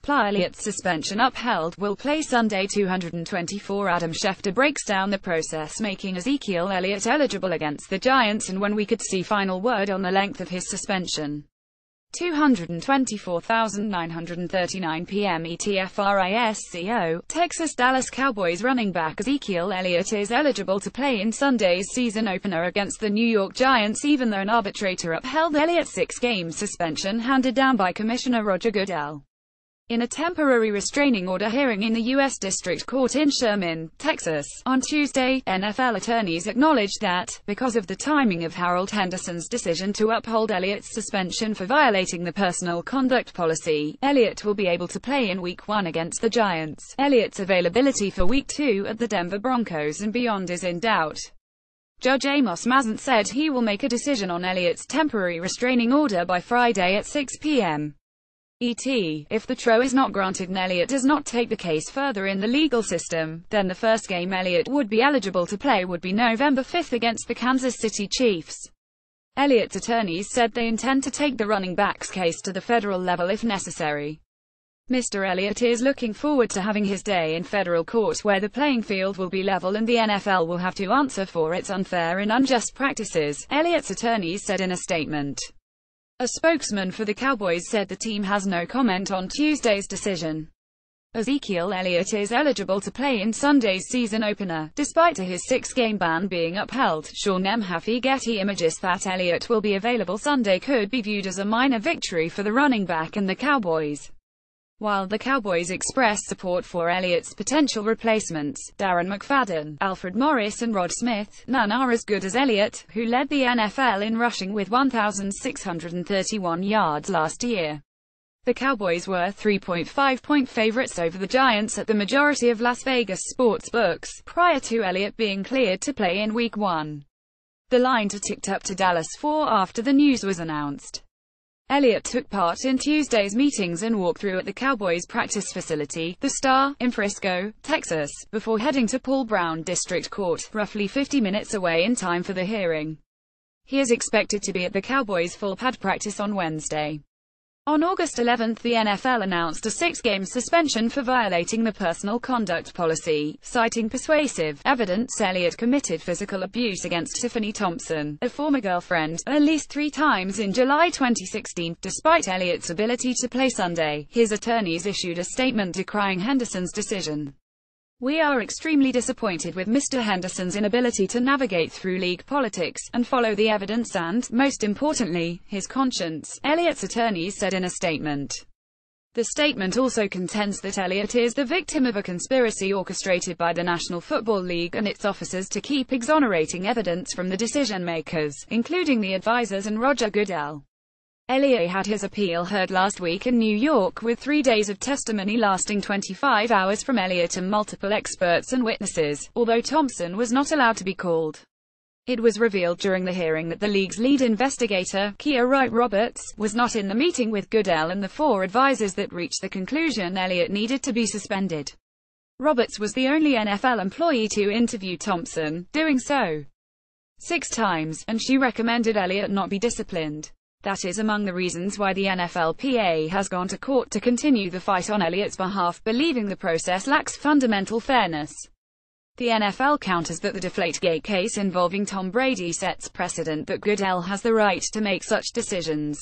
Elliott's suspension upheld, will play Sunday. 224 Adam Schefter breaks down the process making Ezekiel Elliott eligible against the Giants and when we could see final word on the length of his suspension. 224,939 p.m. ETFRISCO, Texas Dallas Cowboys running back Ezekiel Elliott is eligible to play in Sunday's season opener against the New York Giants even though an arbitrator upheld Elliott's 6-game suspension handed down by Commissioner Roger Goodell. In a temporary restraining order hearing in the U.S. District Court in Sherman, Texas, on Tuesday, NFL attorneys acknowledged that, because of the timing of Harold Henderson's decision to uphold Elliott's suspension for violating the personal conduct policy, Elliott will be able to play in Week 1 against the Giants. Elliott's availability for Week 2 at the Denver Broncos and beyond is in doubt. Judge Amos Mazant said he will make a decision on Elliott's temporary restraining order by Friday at 6 p.m. ET. If the TRO is not granted and Elliott does not take the case further in the legal system, then the first game Elliott would be eligible to play would be November 5 against the Kansas City Chiefs. Elliott's attorneys said they intend to take the running back's case to the federal level if necessary. Mr. Elliott is looking forward to having his day in federal court where the playing field will be level and the NFL will have to answer for its unfair and unjust practices, Elliott's attorneys said in a statement. A spokesman for the Cowboys said the team has no comment on Tuesday's decision. Ezekiel Elliott is eligible to play in Sunday's season opener, despite his 6-game ban being upheld. Sean M. Haffey Getty Images. That Elliott will be available Sunday could be viewed as a minor victory for the running back and the Cowboys. While the Cowboys expressed support for Elliott's potential replacements, Darren McFadden, Alfred Morris and Rod Smith, none are as good as Elliott, who led the NFL in rushing with 1,631 yards last year. The Cowboys were 3.5-point favorites over the Giants at the majority of Las Vegas sports books, prior to Elliott being cleared to play in Week 1. The line ticked up to Dallas 4 after the news was announced. Elliott took part in Tuesday's meetings and walkthrough at the Cowboys' practice facility, the Star, in Frisco, Texas, before heading to Paul Brown District Court, roughly 50 minutes away in time for the hearing. He is expected to be at the Cowboys' full pad practice on Wednesday. On August 11, the NFL announced a 6-game suspension for violating the personal conduct policy, citing persuasive evidence Elliott committed physical abuse against Tiffany Thompson, a former girlfriend, at least 3 times in July 2016. Despite Elliott's ability to play Sunday, his attorneys issued a statement decrying Henderson's decision. We are extremely disappointed with Mr. Henderson's inability to navigate through league politics, and follow the evidence and, most importantly, his conscience, Elliott's attorneys said in a statement. The statement also contends that Elliott is the victim of a conspiracy orchestrated by the National Football League and its officers to keep exonerating evidence from the decision-makers, including the advisors and Roger Goodell. Elliott had his appeal heard last week in New York with 3 days of testimony lasting 25 hours from Elliott and multiple experts and witnesses, although Thompson was not allowed to be called. It was revealed during the hearing that the league's lead investigator, Kia Wright-Roberts, was not in the meeting with Goodell and the 4 advisors that reached the conclusion Elliott needed to be suspended. Roberts was the only NFL employee to interview Thompson, doing so 6 times, and she recommended Elliott not be disciplined. That is among the reasons why the NFLPA has gone to court to continue the fight on Elliott's behalf, believing the process lacks fundamental fairness. The NFL counters that the Deflategate case involving Tom Brady sets precedent that Goodell has the right to make such decisions.